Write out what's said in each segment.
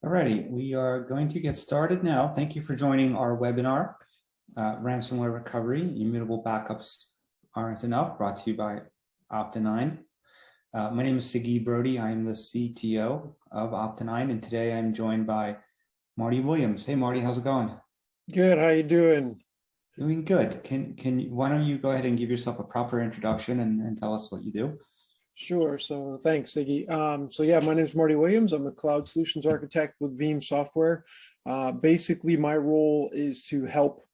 Alrighty, we are going to get started now. Thank you for joining our webinar, Ransomware Recovery, Immutable Backups Aren't Enough, brought to you by Opti9. My name is Sagi Brody. I am the CTO of Opti9, and today I'm joined by Marty Williams. Hey, Marty, how's it going? Good. How you doing? Doing good. Why don't you go ahead and give yourself a proper introduction and tell us what you do? Sure. So thanks, Siggy. My name is Marty Williams. I'm a cloud solutions architect with Veeam Software. Basically, my role is to help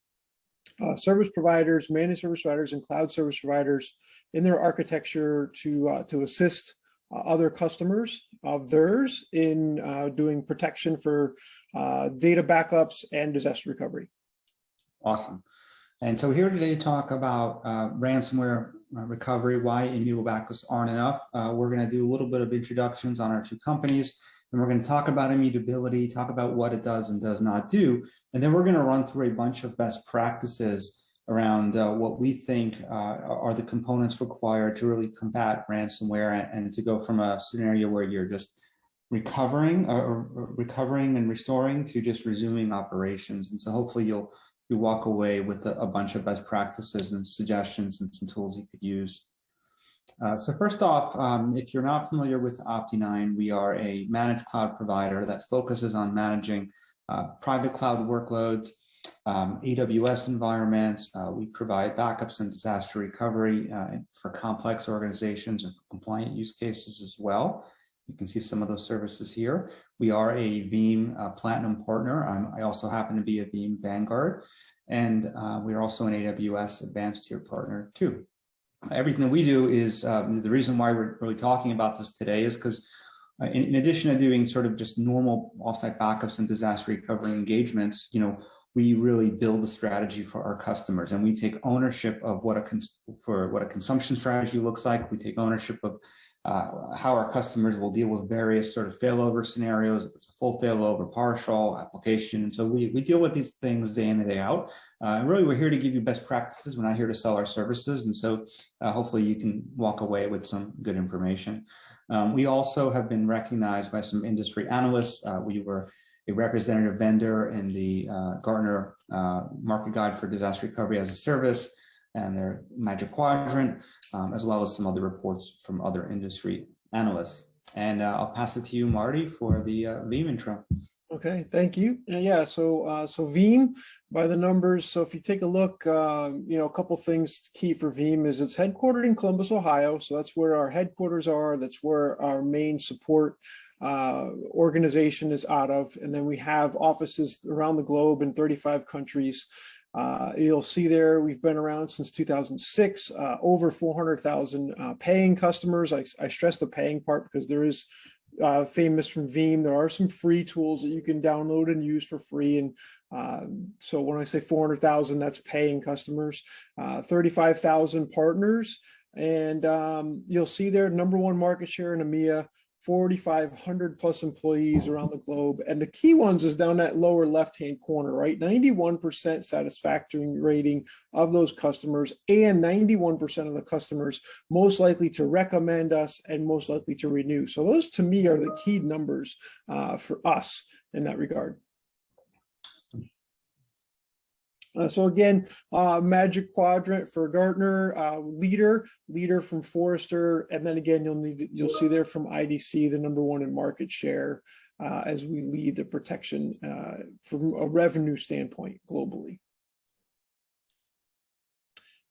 service providers, managed service providers, and cloud service providers in their architecture to assist other customers of theirs in doing protection for data backups and disaster recovery. Awesome. And so we're here today to talk about ransomware recovery, why immutable backups aren't enough. We're going to do a little bit of introductions on our two companies, and we're going to talk about immutability, talk about what it does and does not do, and then we're going to run through a bunch of best practices around what we think are the components required to really combat ransomware and to go from a scenario where you're just recovering and restoring to just resuming operations. And so hopefully you walk away with a bunch of best practices and suggestions and some tools you could use. So first off, if you're not familiar with Opti9, we are a managed cloud provider that focuses on managing private cloud workloads, AWS environments. We provide backups and disaster recovery for complex organizations and compliant use cases as well. You can see some of those services here. We are a Veeam Platinum partner. I also happen to be a Veeam Vanguard, and we're also an AWS Advanced Tier partner too. Everything that we do is, the reason why we're really talking about this today is because in addition to doing sort of just normal offsite backups and disaster recovery engagements, we really build a strategy for our customers, and we take ownership of what a consumption strategy looks like. We take ownership of how our customers will deal with various sort of failover scenarios, if it's a full failover, partial, application. And so we deal with these things day in and day out. And really, we're here to give you best practices. We're not here to sell our services. And so hopefully you can walk away with some good information. We also have been recognized by some industry analysts. We were a representative vendor in the Gartner Market Guide for Disaster Recovery as a Service and their Magic Quadrant, as well as some other reports from other industry analysts. And I'll pass it to you, Marty, for the Veeam intro. Okay, thank you. Yeah, so Veeam, by the numbers. So if you take a look, a couple things key for Veeam is it's headquartered in Columbus, Ohio. So that's where our headquarters are. That's where our main support organization is out of. And then we have offices around the globe in 35 countries. You'll see there we've been around since 2006, over 400,000 paying customers. I stress the paying part because there is famous from Veeam. There are some free tools that you can download and use for free. And so when I say 400,000, that's paying customers, 35,000 partners. And you'll see there number one market share in EMEA, 4,500 plus employees around the globe. And the key ones is down that lower left-hand corner, right? 91% satisfaction rating of those customers, and 91% of the customers most likely to recommend us and most likely to renew. So those to me are the key numbers for us in that regard. So again, Magic Quadrant for Gartner, leader from Forrester, and then again you'll see there from IDC the number one in market share as we lead the protection from a revenue standpoint globally.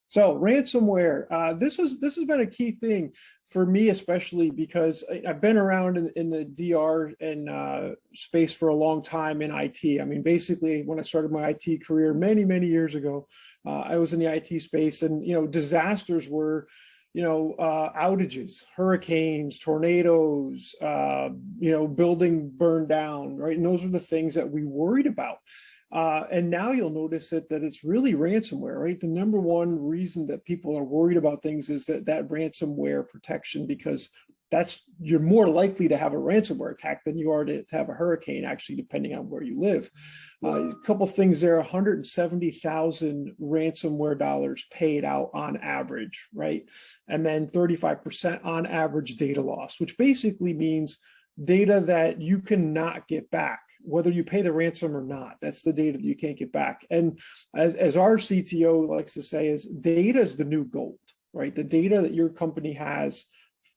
So ransomware, this has been a key thing for me, especially because I've been around in the DR and space for a long time in IT. I mean, basically, when I started my IT career many years ago, I was in the IT space, and disasters were, outages, hurricanes, tornadoes, building burned down, right? And those were the things that we worried about. And now you'll notice that it's really ransomware, right? The number one reason that people are worried about things is that ransomware protection, because you're more likely to have a ransomware attack than you are to have a hurricane, actually, depending on where you live. A couple things there, 170,000 ransomware dollars paid out on average, right? And then 35% on average data loss, which basically means data that you cannot get back. whether you pay the ransom or not. That's the data that you can't get back. And as our CTO likes to say, is data is the new gold, right? The data that your company has,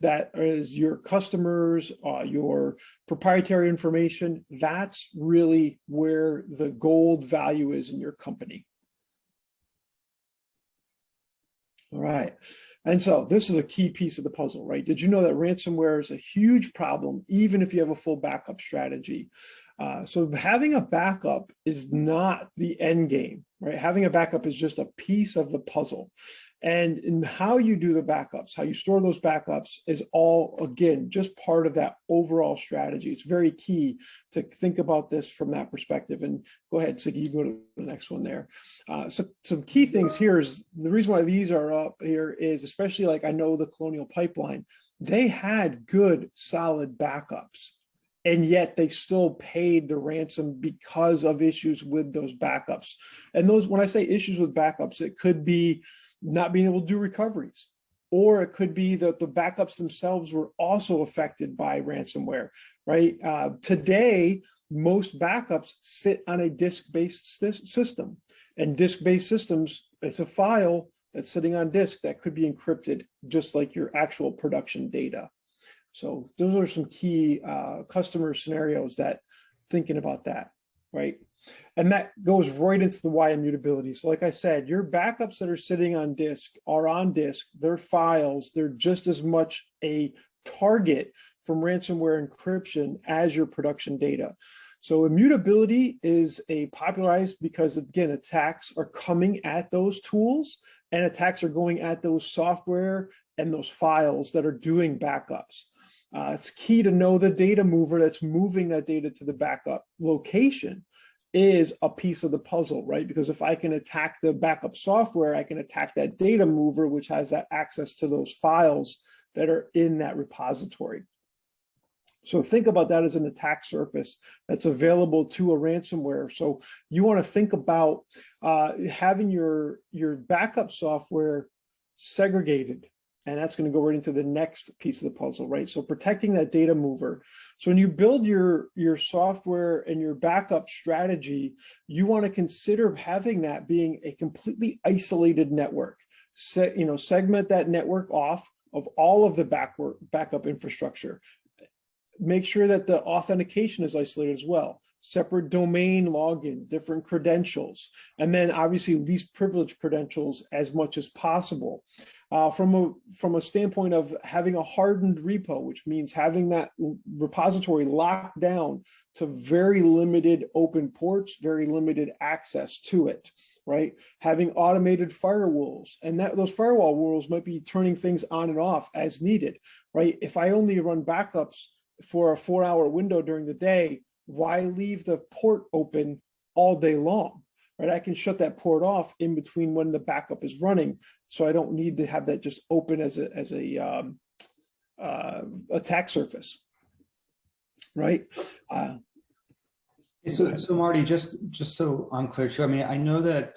that is your customers, your proprietary information, that's really where the gold value is in your company. All right. And so this is a key piece of the puzzle, right? Did you know that ransomware is a huge problem, even if you have a full backup strategy? So having a backup is not the end game, right? Having a backup is just a piece of the puzzle. And in how you do the backups, how you store those backups is all, again, just part of that overall strategy. It's very key to think about this from that perspective. And go ahead, Siggy, you go to the next one there. So some key things here is the reason why these are up here is, especially like I know the Colonial Pipeline, they had good, solid backups. And yet they still paid the ransom because of issues with those backups. And those, when I say issues with backups, it could be not being able to do recoveries, or it could be that the backups themselves were also affected by ransomware, right? Today, most backups sit on a disk-based system, and disk-based systems, it's a file that's sitting on disk that could be encrypted just like your actual production data. So those are some key customer scenarios that thinking about that, right? And that goes right into the why immutability. So like I said, your backups that are sitting on disk are on disk, they're files, they're just as much a target from ransomware encryption as your production data. So immutability is a popularized because, again, attacks are coming at those tools, and attacks are going at those software and those files that are doing backups. It's key to know the data mover that's moving that data to the backup location is a piece of the puzzle, right? Because if I can attack the backup software, I can attack that data mover, which has that access to those files that are in that repository. So think about that as an attack surface that's available to a ransomware. So you want to think about having your backup software segregated. And that's going to go right into the next piece of the puzzle, right? So protecting that data mover. So when you build your software and your backup strategy, you want to consider having that being a completely isolated network. Segment that network off of all of the backup infrastructure. Make sure that the authentication is isolated as well. Separate domain login, different credentials, and then obviously least privileged credentials as much as possible. From a standpoint of having a hardened repo, which means having that repository locked down to very limited open ports, very limited access to it, right? Having automated firewalls, and those firewall rules might be turning things on and off as needed, right? If I only run backups for a 4-hour window during the day, why leave the port open all day long, right? I can shut that port off in between when the backup is running, so I don't need to have that just open as a attack surface, right? So Marty, just so I'm clear too, I mean, I know that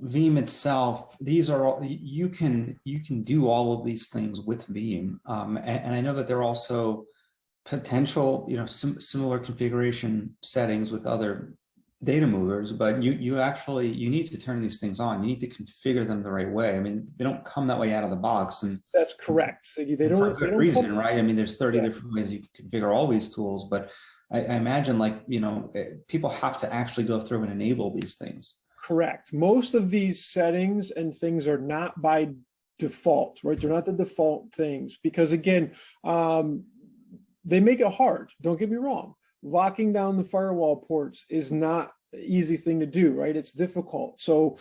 Veeam itself, these are all, you can do all of these things with Veeam, and I know that there are also potential, similar configuration settings with other data movers, but you need to turn these things on. You need to configure them the right way. I mean, they don't come that way out of the box, and that's correct. So they don't, for a good reason, right? I mean, there's 30 yeah. different ways you can configure all these tools, but I imagine people have to actually go through and enable these things. Correct. Most of these settings and things are not by default, right? They're not the default things because, again, they make it hard. Don't get me wrong. Locking down the firewall ports is not an easy thing to do, right? It's difficult. So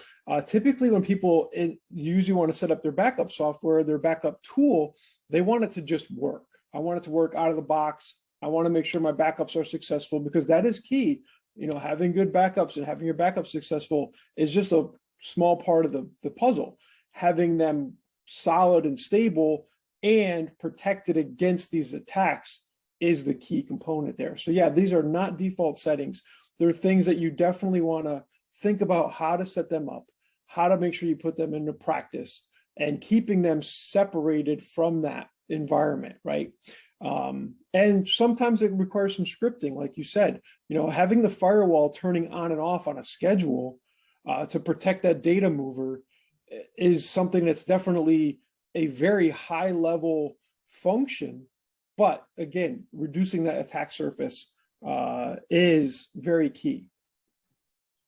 typically when people usually want to set up their backup software, their backup tool, they want it to just work. I want it to work out of the box. I want to make sure my backups are successful because that is key. Having good backups and having your backups successful is just a small part of the puzzle. Having them solid and stable and protected against these attacks is the key component there. So yeah, these are not default settings. They're things that you definitely want to think about how to set them up, how to make sure you put them into practice, and keeping them separated from that environment, right? And sometimes it requires some scripting, like you said, having the firewall turning on and off on a schedule to protect that data mover is something that's definitely a very high level function. But again, reducing that attack surface is very key.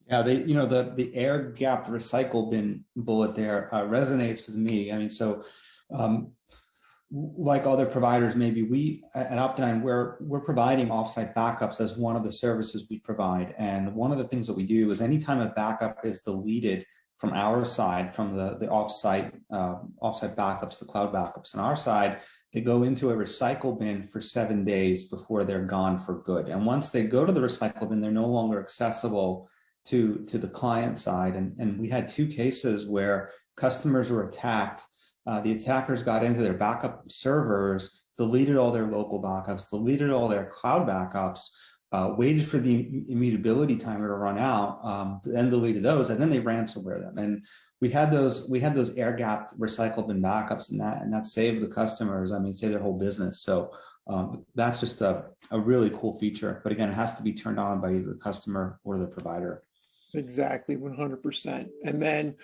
Yeah, the air gapped recycle bin bullet there resonates with me. I mean, so like other providers, maybe we at Optine, we're providing offsite backups as one of the services we provide. And one of the things that we do is anytime a backup is deleted from our side, from the offsite backups, the cloud backups on our side, they go into a recycle bin for 7 days before they're gone for good. And once they go to the recycle bin, they're no longer accessible to the client side. And we had 2 cases where customers were attacked. The attackers got into their backup servers, deleted all their local backups, deleted all their cloud backups, waited for the immutability timer to run out, then deleted those, and then they ransomware them. And we had those air gapped recycle bin backups, and that saved the customers. I mean, saved their whole business. So that's just a really cool feature. But again, it has to be turned on by either the customer or the provider. Exactly, 100%. And then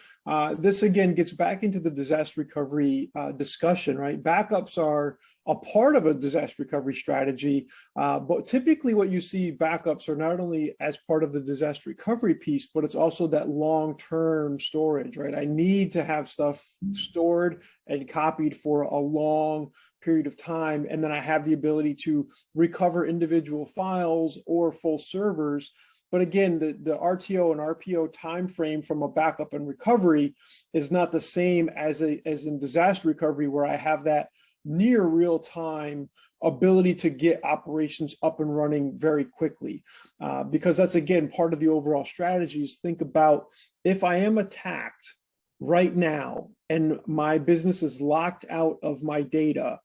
this again gets back into the disaster recovery discussion, right? Backups are a part of a disaster recovery strategy, but typically what you see backups are not only as part of the disaster recovery piece, but it's also that long-term storage, right? I need to have stuff stored and copied for a long period of time, and then I have the ability to recover individual files or full servers. But again, the RTO and RPO timeframe from a backup and recovery is not the same as in disaster recovery, where I have that near real-time ability to get operations up and running very quickly. Because that's, again, part of the overall strategy is think about, if I am attacked right now and my business is locked out of my data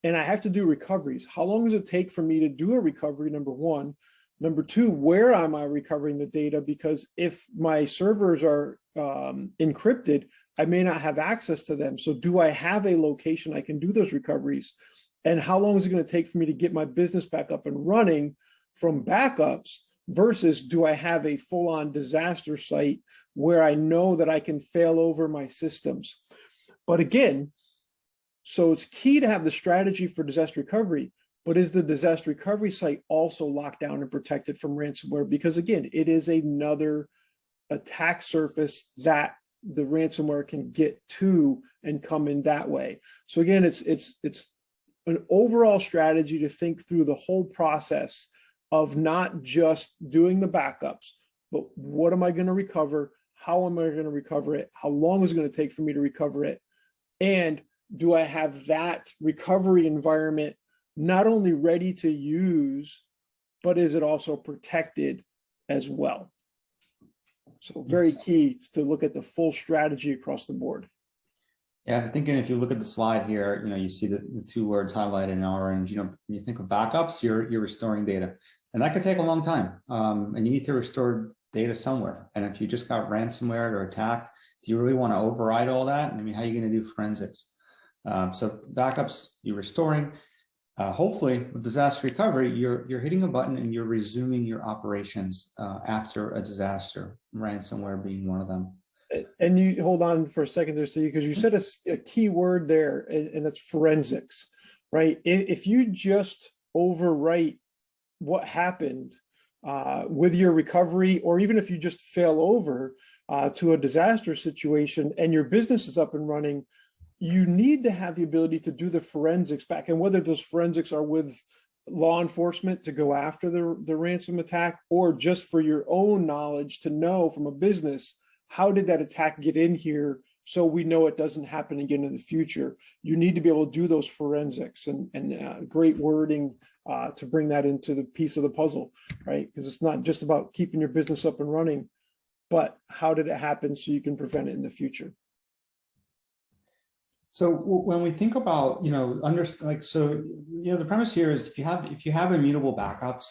and I have to do recoveries, how long does it take for me to do a recovery, number one? Number two, where am I recovering the data? Because if my servers are encrypted, I may not have access to them. So do I have a location I can do those recoveries? And how long is it going to take for me to get my business back up and running from backups versus do I have a full-on disaster site where I know that I can fail over my systems? But again, so it's key to have the strategy for disaster recovery. But is the disaster recovery site also locked down and protected from ransomware? Because again, it is another attack surface that the ransomware can get to and come in that way. So again, it's an overall strategy to think through the whole process of not just doing the backups, but what am I going to recover? How am I going to recover it? How long is it going to take for me to recover it? And do I have that recovery environment not only ready to use, but is it also protected as well? So very key to look at the full strategy across the board. Yeah, I'm thinking if you look at the slide here, you see the 2 words highlighted in orange. When you think of backups, you're restoring data, and that could take a long time. And you need to restore data somewhere. And if you just got ransomware or attacked, do you really want to override all that? I mean, how are you going to do forensics? So backups, you're restoring. Hopefully with disaster recovery, you're hitting a button and you're resuming your operations after a disaster, ransomware being one of them. And you hold on for a second there, Steve, because you said a key word there, and it's forensics, right? If you just overwrite what happened with your recovery, or even if you just fail over to a disaster situation and your business is up and running, you need to have the ability to do the forensics back. And whether those forensics are with law enforcement to go after the ransom attack, or just for your own knowledge to know from a business, how did that attack get in here so we know it doesn't happen again in the future? You need to be able to do those forensics, and great wording to bring that into the piece of the puzzle, right? Because it's not just about keeping your business up and running, but how did it happen so you can prevent it in the future? So when we think about, the premise here is if you have immutable backups,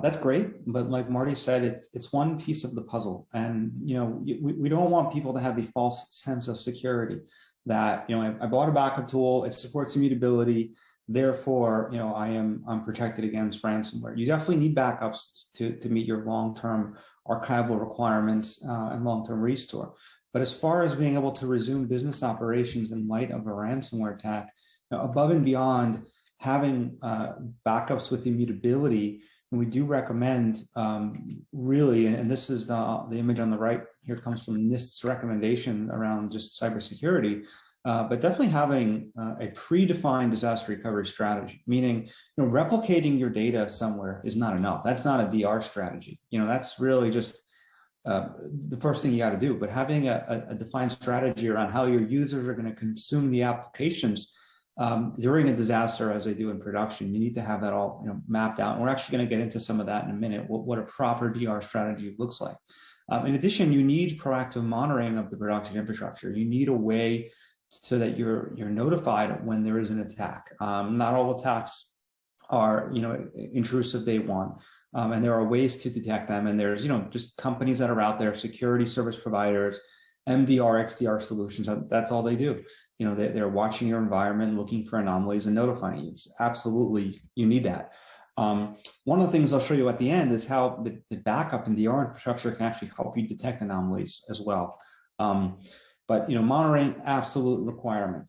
that's great. But like Marty said, it's one piece of the puzzle. And, we don't want people to have a false sense of security that, I bought a backup tool, it supports immutability. therefore, I'm protected against ransomware. You definitely need backups to meet your long-term archival requirements and long-term restore. But as far as being able to resume business operations in light of a ransomware attack, above and beyond having backups with immutability, and we do recommend really, and this is the image on the right here comes from NIST's recommendation around just cybersecurity, but definitely having a predefined disaster recovery strategy, meaning replicating your data somewhere is not enough. That's not a DR strategy. That's really just the first thing you got to do. But having a defined strategy around how your users are going to consume the applications during a disaster, as they do in production, you need to have that all mapped out. And we're actually going to get into some of that in a minute. What a proper DR strategy looks like. In addition, you need proactive monitoring of the production infrastructure. You need a way so that you're notified when there is an attack. Not all attacks are intrusive day one, and there are ways to detect them. And there's just companies that are out there, security service providers, MDR, XDR solutions. That's all they do. They're watching your environment, looking for anomalies, and notifying you. So absolutely, you need that. One of the things I'll show you at the end is how the backup and DR infrastructure can actually help you detect anomalies as well. But monitoring, absolute requirement.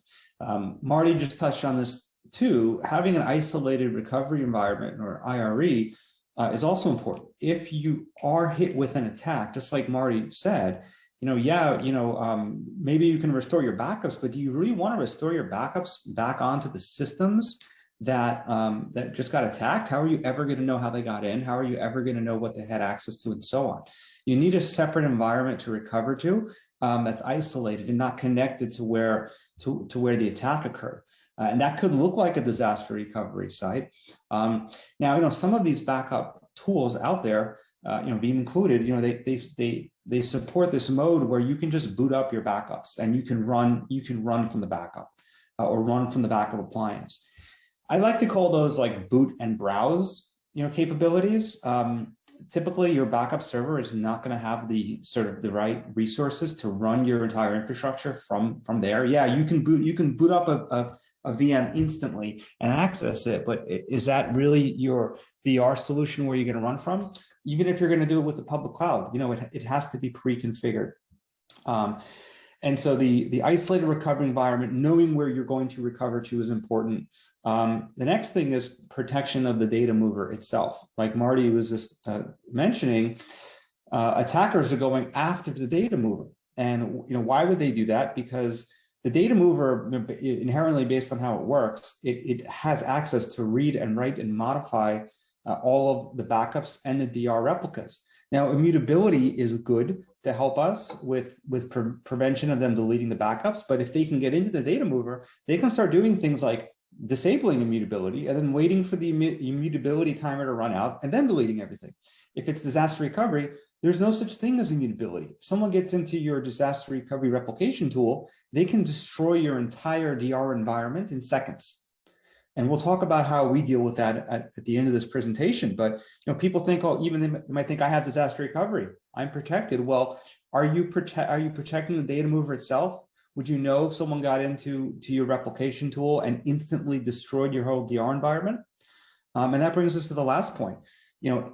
Marty just touched on this too. Having an isolated recovery environment, or IRE, is also important. If you are hit with an attack, just like Marty said, maybe you can restore your backups, but do you really want to restore your backups back onto the systems that just got attacked? How are you ever going to know how they got in? How are you ever going to know what they had access to, and so on? You need a separate environment to recover to that's isolated and not connected to where the attack occurred. And that could look like a disaster recovery site. Now, some of these backup tools out there, Veeam included, they support this mode where you can just boot up your backups and you can run from the backup or run from the backup appliance. I like to call those like boot and browse, capabilities. Typically, your backup server is not going to have the right resources to run your entire infrastructure from there. Yeah, you can boot up a VM instantly and access it, but is that really your DR solution where you're going to run from? Even if you're going to do it with the public cloud, it has to be pre-configured. And so the isolated recovery environment, knowing where you're going to recover to, is important. The next thing is protection of the data mover itself. Like Marty was just mentioning, attackers are going after the data mover. And why would they do that? Because the data mover, inherently based on how it works, it has access to read and write and modify all of the backups and the DR replicas. Now, immutability is good to help us with prevention of them deleting the backups. But if they can get into the data mover, they can start doing things like disabling immutability and then waiting for the immutability timer to run out and then deleting everything. If it's disaster recovery, there's no such thing as immutability. If someone gets into your disaster recovery replication tool, they can destroy your entire DR environment in seconds. And we'll talk about how we deal with that at the end of this presentation. But people think, they might think I have disaster recovery, I'm protected. Well, are you protecting the data mover itself? Would you know if someone got into your replication tool and instantly destroyed your whole DR environment? And that brings us to the last point.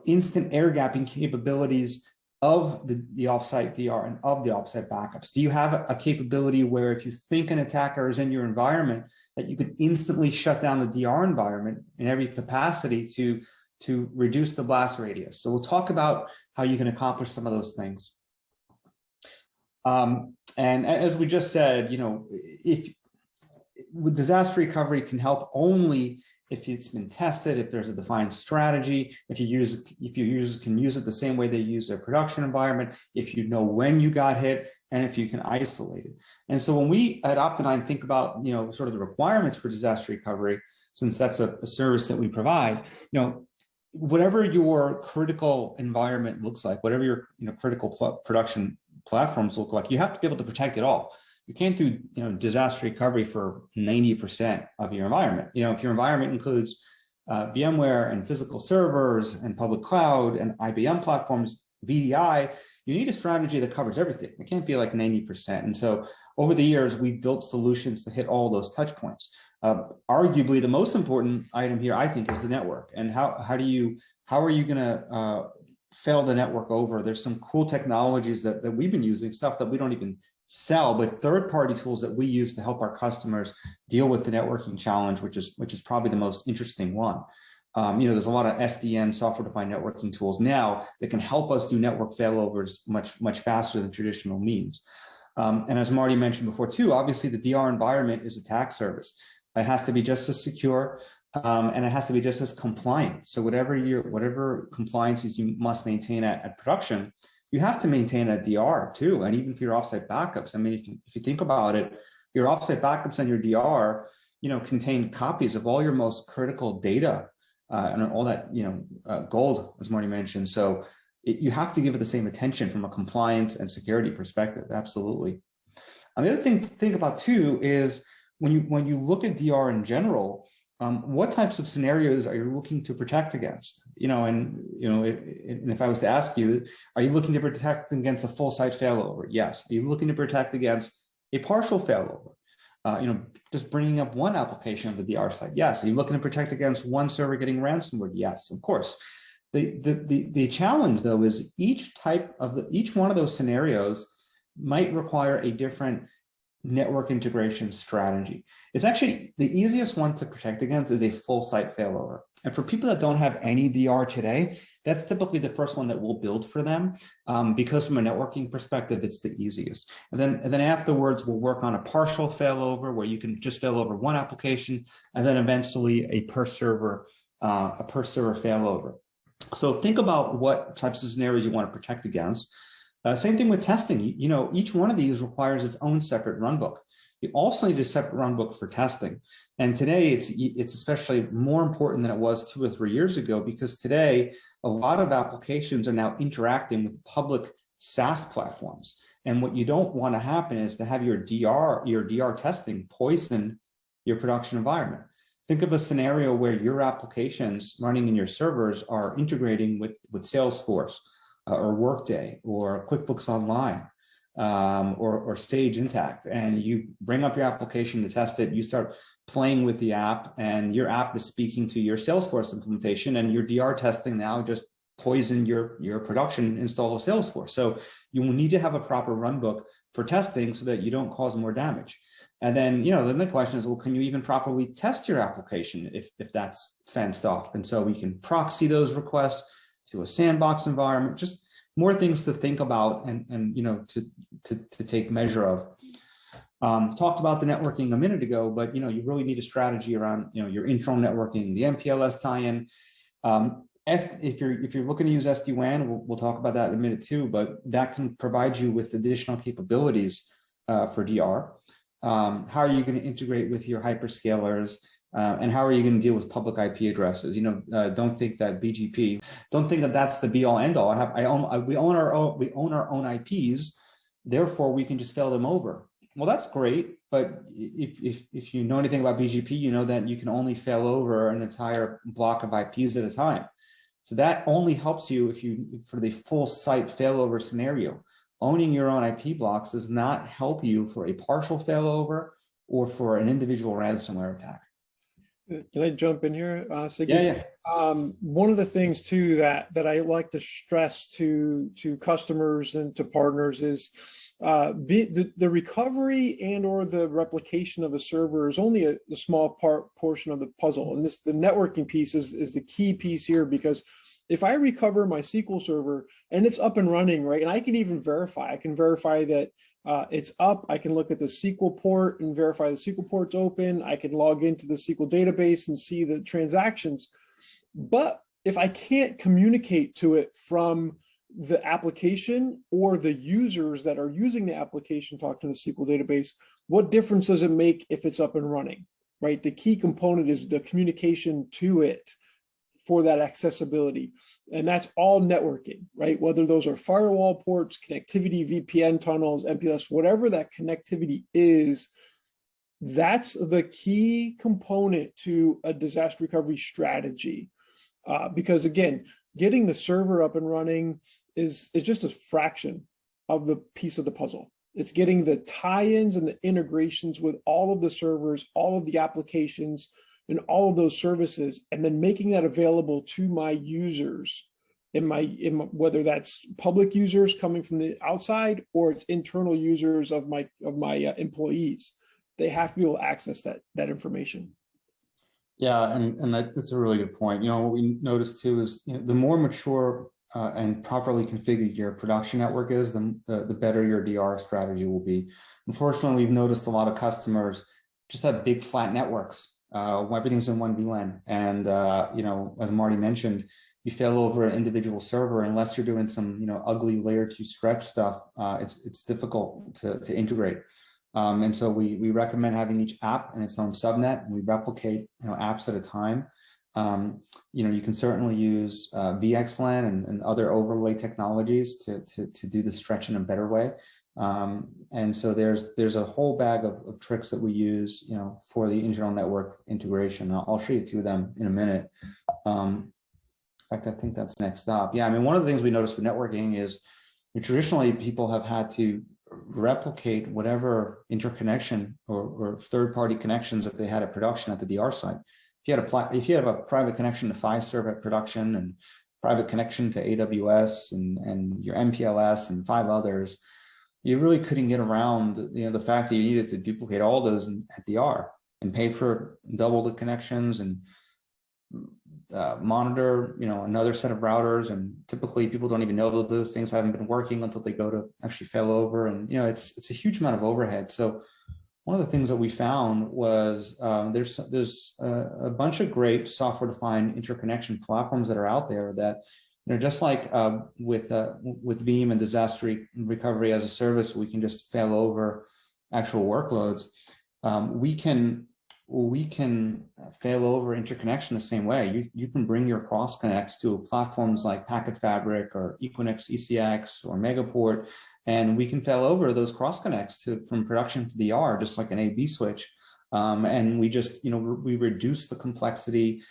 Instant air gapping capabilities of the offsite DR and of the offsite backups. Do you have a capability where if you think an attacker is in your environment, that you could instantly shut down the DR environment in every capacity to reduce the blast radius? So we'll talk about how you can accomplish some of those things. And as we just said, with disaster recovery can help only if it's been tested, if there's a defined strategy, if your users can use it the same way they use their production environment, if you know when you got hit, and if you can isolate it. And so when we at Opti9 think about, sort of the requirements for disaster recovery, since that's a service that we provide, whatever your critical environment looks like, whatever your critical production platforms look like, you have to be able to protect it all. You can't do disaster recovery for 90% of your environment. If your environment includes VMware and physical servers and public cloud and IBM platforms, VDI, you need a strategy that covers everything. It can't be like 90%. And so over the years, we've built solutions to hit all those touch points. Arguably, the most important item here, I think, is the network. And how are you going to fail the network over? There's some cool technologies that we've been using, stuff that we don't even sell, but third-party tools that we use to help our customers deal with the networking challenge, which is probably the most interesting one. There's a lot of SDN, software-defined networking tools now that can help us do network failovers much faster than traditional means. And as Marty mentioned before too, obviously the DR environment is attack surface. It has to be just as secure, and it has to be just as compliant. So whatever compliances you must maintain at production, you have to maintain at DR too. And even for your offsite backups, I mean, if you think about it, your offsite backups and your DR, contain copies of all your most critical data and all that, gold, as Marty mentioned. So you have to give it the same attention from a compliance and security perspective. Absolutely. And the other thing to think about too is when you look at DR in general, what types of scenarios are you looking to protect against? And if I was to ask you, are you looking to protect against a full site failover? Yes. Are you looking to protect against a partial failover? Just bringing up one application of the DR site? Yes. Are you looking to protect against one server getting ransomware? Yes, of course. The challenge though is each one of those scenarios might require a different network integration strategy. It's actually the easiest one to protect against is a full site failover. And for people that don't have any DR today, that's typically the first one that we'll build for them, because from a networking perspective, it's the easiest. And then afterwards, we'll work on a partial failover where you can just fail over one application, and then eventually a per server failover. So think about what types of scenarios you want to protect against. Same thing with testing. Each one of these requires its own separate runbook. You also need a separate runbook for testing. And today it's especially more important than it was 2 or 3 years ago, because today a lot of applications are now interacting with public SaaS platforms. And what you don't want to happen is to have your DR testing poison your production environment. Think of a scenario where your applications running in your servers are integrating with Salesforce, or Workday, or QuickBooks Online, or Sage Intacct, and you bring up your application to test it. You start playing with the app, and your app is speaking to your Salesforce implementation, and your DR testing now just poisoned your production install of Salesforce. So you will need to have a proper runbook for testing so that you don't cause more damage. And then, then the question is, well, can you even properly test your application if that's fenced off? And so we can proxy those requests to a sandbox environment, just more things to think about and to take measure of. Talked about the networking a minute ago, but you really need a strategy around your internal networking, the MPLS tie-in. If you're looking to use SD-WAN, we'll talk about that in a minute too, but that can provide you with additional capabilities for DR. How are you going to integrate with your hyperscalers? And how are you going to deal with public IP addresses? Don't think that BGP, don't think that that's the be all end all. We own our own IPs, therefore we can just fail them over. Well, that's great, but if you know anything about BGP, you know that you can only fail over an entire block of IPs at a time. So that only helps you for the full site failover scenario. Owning your own IP blocks does not help you for a partial failover or for an individual ransomware attack. Can I jump in here, Siggy? Yeah. One of the things too that I like to stress to customers and to partners is the recovery and or the replication of a server is only a small portion of the puzzle, and the networking piece is the key piece here, because if I recover my SQL server and it's up and running, right, and I can even verify, I can verify that it's up. I can look at the SQL port and verify the SQL port's open. I can log into the SQL database and see the transactions. But if I can't communicate to it from the application or the users that are using the application talk to the SQL database, what difference does it make if it's up and running, right? The key component is the communication to it for that accessibility. And that's all networking, right? Whether those are firewall ports, connectivity, VPN tunnels, MPLS, whatever that connectivity is, that's the key component to a disaster recovery strategy. Because again, getting the server up and running is just a fraction of the piece of the puzzle, It's getting the tie-ins and the integrations with all of the servers, all of the applications, and all of those services, and then making that available to my users whether that's public users coming from the outside or it's internal users of my employees. They have to be able to access that information. Yeah, and that's a really good point. What we noticed too is the more mature and properly configured your production network is, the better your DR strategy will be. Unfortunately, we've noticed a lot of customers just have big flat networks. Everything's in one VLAN, and as Marty mentioned, you fail over an individual server unless you're doing some ugly layer 2 stretch stuff. It's difficult to integrate. And so we recommend having each app in its own subnet, and we replicate apps at a time. You can certainly use VXLAN and other overlay technologies to do the stretch in a better way. And so there's a whole bag of tricks that we use for the internal network integration. I'll show you 2 of them in a minute. In fact, I think that's next up. Yeah, I mean, one of the things we noticed with networking is traditionally people have had to replicate whatever interconnection or third-party connections that they had at production at the DR site. If you have a private connection to Fiserv at production and private connection to AWS and your MPLS and 5 others, you really couldn't get around the fact that you needed to duplicate all those at DR and pay for double the connections and monitor another set of routers, and typically people don't even know that those things haven't been working until they go to actually fail over, and it's a huge amount of overhead. So one of the things that we found was there's a bunch of great software-defined interconnection platforms that are out there that just like with Veeam and disaster recovery as a service, we can just fail over actual workloads. We can fail over interconnection the same way. You can bring your cross connects to platforms like Packet Fabric or Equinix ECX or Megaport, and we can fail over those cross connects from production to DR, just like an A/B switch. And we just, we reduce the complexity,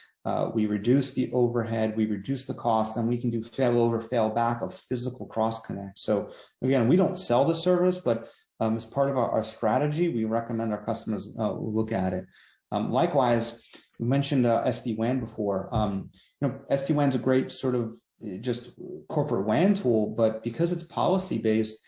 we reduce the overhead, we reduce the cost, and we can do fail over, fail back of physical cross connects. So again, we don't sell the service, but as part of our strategy, we recommend our customers look at it. Likewise, we mentioned SD-WAN before. SD-WAN is a great sort of just corporate WAN tool, but because it's policy-based,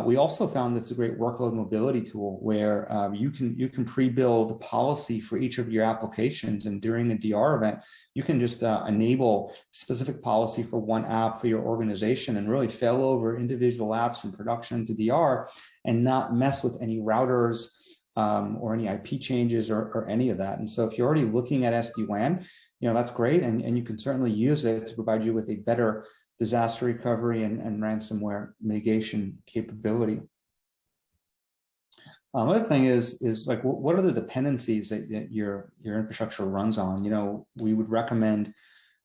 we also found that it's a great workload mobility tool where you can pre-build policy for each of your applications, and during a DR event, you can just enable specific policy for one app for your organization and really fail over individual apps from production to DR and not mess with any routers or any IP changes or any of that. And so if you're already looking at SD-WAN, that's great, and you can certainly use it to provide you with a better disaster recovery and ransomware mitigation capability. Another thing is like, what are the dependencies that your infrastructure runs on? We would recommend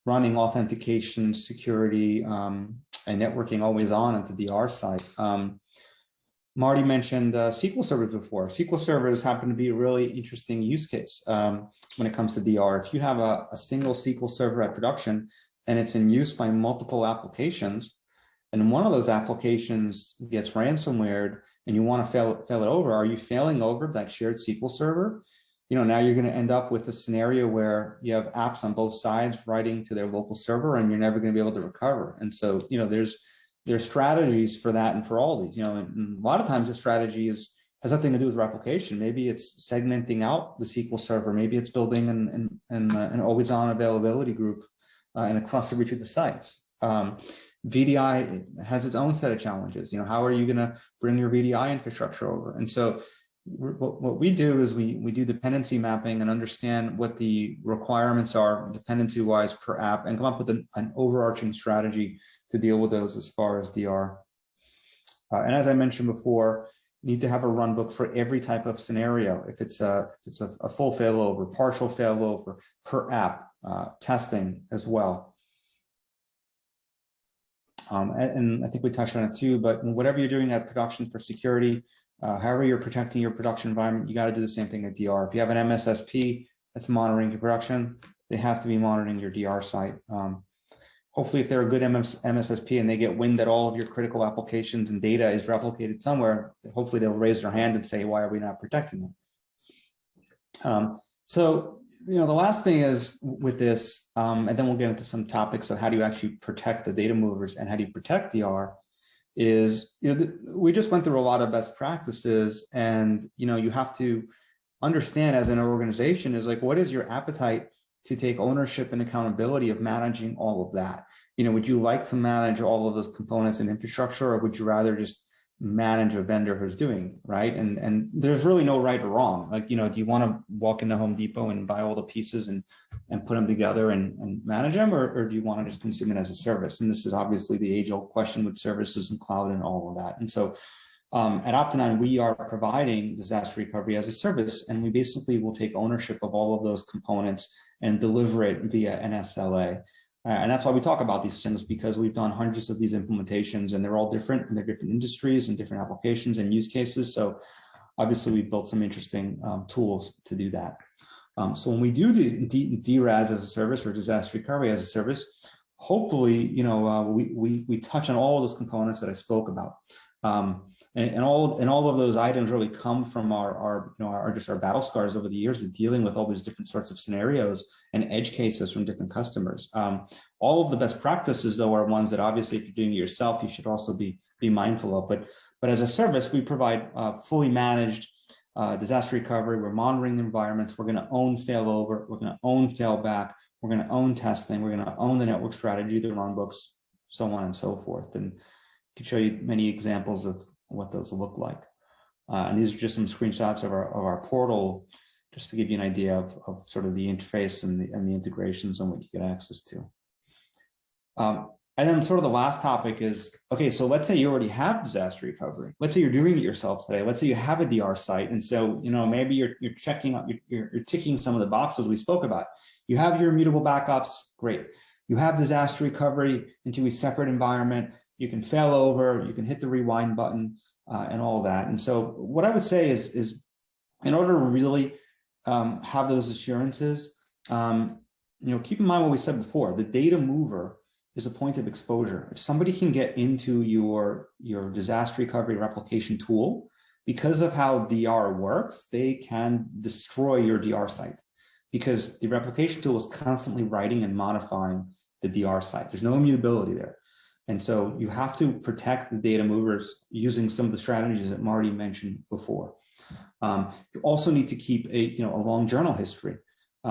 running authentication, security, and networking always on at the DR site. Marty mentioned SQL servers before. SQL servers happen to be a really interesting use case when it comes to DR. If you have a single SQL server at production and it's in use by multiple applications, and one of those applications gets ransomwared and you want to fail it over, are you failing over that shared SQL server? Now you're going to end up with a scenario where you have apps on both sides writing to their local server and you're never going to be able to recover. And so, there's strategies for that and for all these, and a lot of times the strategy has nothing to do with replication. Maybe it's segmenting out the SQL server. Maybe it's building an always-on availability group in a cluster between the sites. VDI has its own set of challenges. How are you going to bring your VDI infrastructure over? And so what we do is we do dependency mapping and understand what the requirements are dependency-wise per app and come up with an overarching strategy to deal with those as far as DR. And as I mentioned before, you need to have a run book for every type of scenario. If it's a full failover, partial failover per app, testing as well. And I think we touched on it too, but whatever you're doing at production for security, however you're protecting your production environment, you got to do the same thing at DR. If you have an MSSP that's monitoring your production, they have to be monitoring your DR site. hopefully if they're a good MSSP and they get wind that all of your critical applications and data is replicated somewhere, hopefully they'll raise their hand and say, why are we not protecting them? So, the last thing is with this, and then we'll get into some topics of how do you actually protect the data movers and how do you protect DR, is, we just went through a lot of best practices, and, you have to understand as an organization is like, what is your appetite to take ownership and accountability of managing all of that? Would you like to manage all of those components and infrastructure, or would you rather just manage a vendor who's doing right? And there's really no right or wrong. Like, do you want to walk into Home Depot and buy all the pieces and put them together and manage them, or do you want to just consume it as a service? And this is obviously the age-old question with services and cloud and all of that. And so at Opti9, we are providing disaster recovery as a service, and we basically will take ownership of all of those components and deliver it via an SLA. And that's why we talk about these things, because we've done hundreds of these implementations, and they're all different, and they're different industries and different applications and use cases. So obviously we built some interesting tools to do that. So when we do the DRAS as a service or disaster recovery as a service, hopefully, we touch on all of those components that I spoke about. And all of those items really come from our battle scars over the years of dealing with all these different sorts of scenarios and edge cases from different customers. All of the best practices, though, are ones that obviously if you're doing it yourself, you should also be mindful of. But as a service, we provide fully managed disaster recovery. We're monitoring the environments. We're going to own failover. We're going to own failback. We're going to own testing. We're going to own the network strategy, the runbooks, so on and so forth. And I can show you many examples of what those look like. And these are just some screenshots of our portal, just to give you an idea of sort of the interface and the integrations and what you get access to. And then sort of the last topic is, okay, so let's say you already have disaster recovery. Let's say you're doing it yourself today. Let's say you have a DR site. And so, maybe you're checking up, you're ticking some of the boxes we spoke about. You have your immutable backups, great. You have disaster recovery into a separate environment. You can fail over, you can hit the rewind button and all of that. And so what I would say is in order to really have those assurances, keep in mind what we said before, the data mover is a point of exposure. If somebody can get into your disaster recovery replication tool, because of how DR works, they can destroy your DR site, because the replication tool is constantly writing and modifying the DR site. There's no immutability there. And so you have to protect the data movers using some of the strategies that Marty mentioned before. You also need to keep a long journal history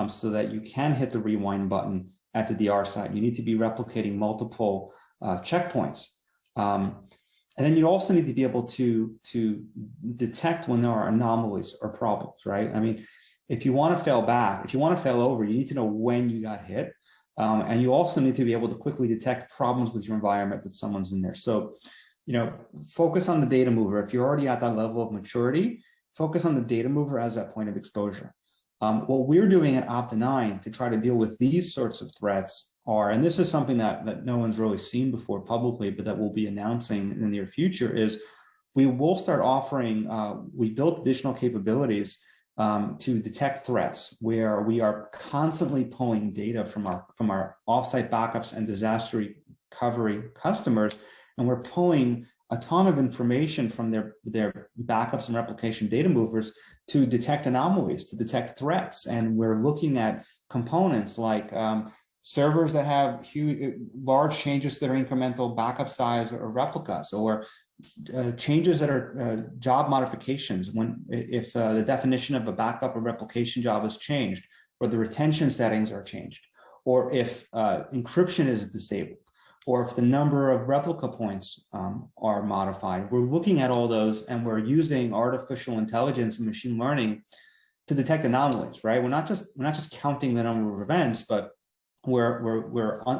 so that you can hit the rewind button at the DR site. You need to be replicating multiple checkpoints. And then you also need to be able to detect when there are anomalies or problems, right? I mean, if you want to fail back, if you want to fail over, you need to know when you got hit. And you also need to be able to quickly detect problems with your environment that someone's in there. So, focus on the data mover. If you're already at that level of maturity, focus on the data mover as that point of exposure. What we're doing at Opti9 to try to deal with these sorts of threats are, and this is something that no one's really seen before publicly, but that we'll be announcing in the near future, is we will start offering, we built additional capabilities to detect threats, where we are constantly pulling data from our offsite backups and disaster recovery customers, and we're pulling a ton of information from their backups and replication data movers to detect anomalies, to detect threats. And we're looking at components like servers that have large changes that are incremental backup size or replicas, or changes that are job modifications, if the definition of a backup or replication job is changed, or the retention settings are changed, or if encryption is disabled, or if the number of replica points are modified. We're looking at all those, and we're using artificial intelligence and machine learning to detect anomalies, right? We're not just counting the number of events, but we're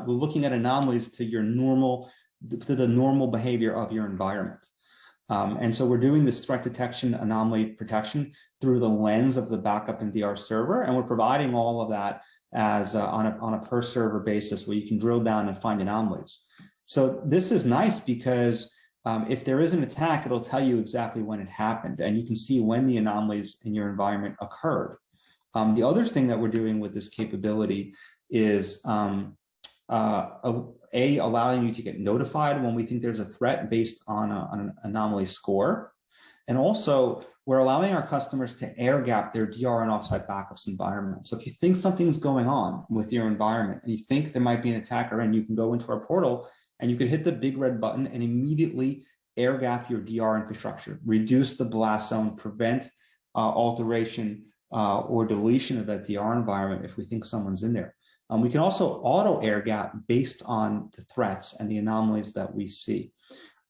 looking at anomalies to the normal behavior of your environment. And so we're doing this threat detection, anomaly protection through the lens of the backup and DR server, and we're providing all of that as on a per server basis, where you can drill down and find anomalies. So this is nice because if there is an attack, it'll tell you exactly when it happened, and you can see when the anomalies in your environment occurred. The other thing that we're doing with this capability is allowing you to get notified when we think there's a threat based on an anomaly score. And also, we're allowing our customers to air gap their DR and offsite backups environment. So if you think something's going on with your environment and you think there might be an attacker, and you can go into our portal and you can hit the big red button and immediately air gap your DR infrastructure, reduce the blast zone, prevent alteration or deletion of that DR environment if we think someone's in there. We can also auto air gap based on the threats and the anomalies that we see.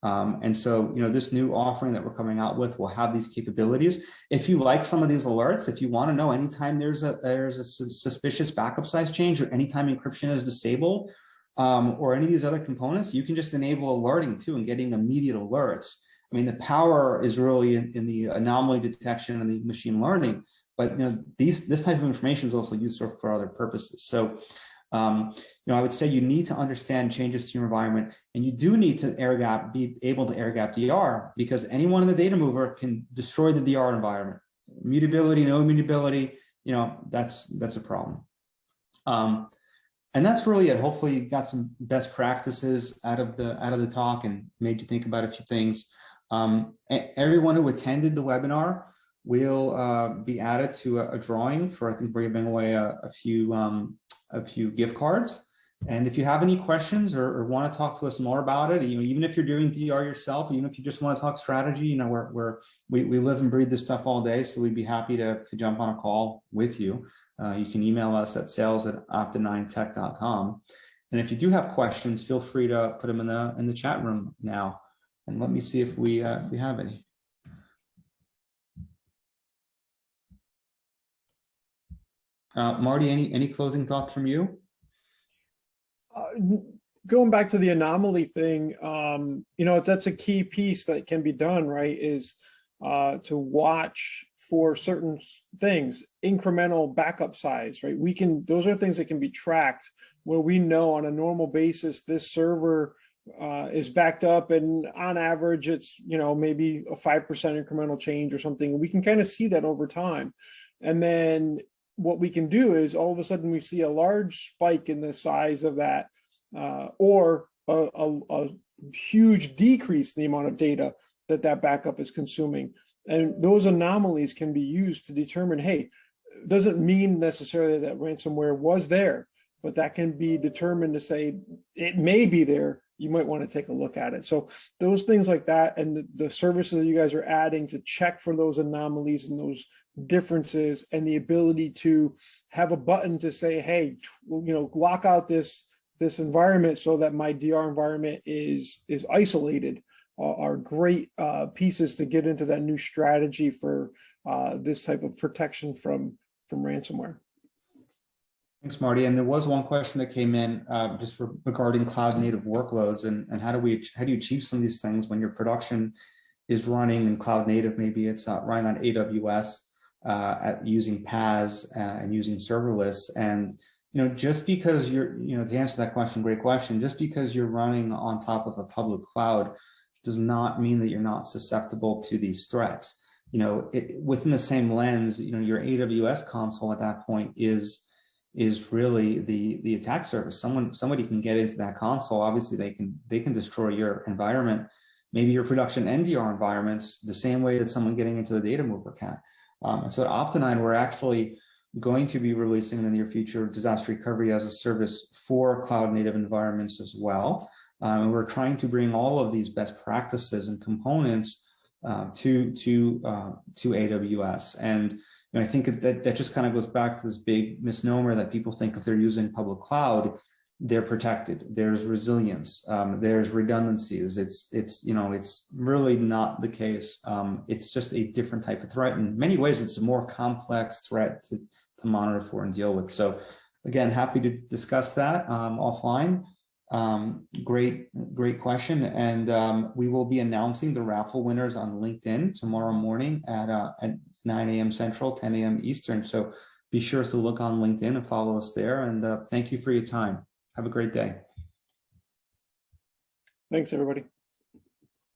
And so, this new offering that we're coming out with will have these capabilities. If you like some of these alerts, if you want to know anytime there's a suspicious backup size change, or anytime encryption is disabled, or any of these other components, you can just enable alerting too and getting immediate alerts. I mean, the power is really in the anomaly detection and the machine learning, but this type of information is also used for other purposes. So I would say you need to understand changes to your environment, and you do need to be able to air gap DR, because anyone in the data mover can destroy the DR environment. Immutability, no immutability, that's a problem. And that's really it. Hopefully you got some best practices out of the talk and made you think about a few things. Everyone who attended the webinar will be added to a drawing for, I think we're giving away a few gift cards. And if you have any questions or want to talk to us more about it, even if you're doing DR yourself, even if you just want to talk strategy, we live and breathe this stuff all day, so we'd be happy to jump on a call with you. You can email us at sales@opti9tech.com. And if you do have questions, feel free to put them in the chat room now. And let me see if we have any. Marty, any closing thoughts from you? Going back to the anomaly thing, that's a key piece that can be done, right? Is to watch for certain things, incremental backup size, right? Those are things that can be tracked, where we know on a normal basis this server is backed up, and on average it's maybe a 5% incremental change or something. We can kind of see that over time, and then what we can do is all of a sudden we see a large spike in the size of that, or a huge decrease in the amount of data that backup is consuming. And those anomalies can be used to determine, hey, it doesn't mean necessarily that ransomware was there, but that can be determined to say it may be there. You might want to take a look at it. So those things like that, and the services that you guys are adding to check for those anomalies and those differences, and the ability to have a button to say, hey, lock out this environment so that my DR environment is isolated, are great pieces to get into that new strategy for this type of protection from ransomware. Thanks, Marty. And there was one question that came in just regarding cloud native workloads, and how do you achieve some of these things when your production is running in cloud native? Maybe it's running on AWS using PaaS and using serverless. And just because to answer that question, great question. Just because you're running on top of a public cloud does not mean that you're not susceptible to these threats. Within the same lens, your AWS console at that point is really the attack surface. Somebody can get into that console. Obviously, they can destroy your environment, maybe your production NDR environments, the same way that someone getting into the data mover can. And so at Opti9, we're actually going to be releasing in the near future disaster recovery as a service for cloud native environments as well. And we're trying to bring all of these best practices and components to AWS. And I think that just kind of goes back to this big misnomer that people think if they're using public cloud, they're protected. There's resilience. There's redundancies. It's really not the case. It's just a different type of threat. In many ways, it's a more complex threat to monitor for and deal with. So again, happy to discuss that offline. Great question. And we will be announcing the raffle winners on LinkedIn tomorrow morning at 9 a.m. Central, 10 a.m. Eastern. So be sure to look on LinkedIn and follow us there. And thank you for your time. Have a great day. Thanks, everybody.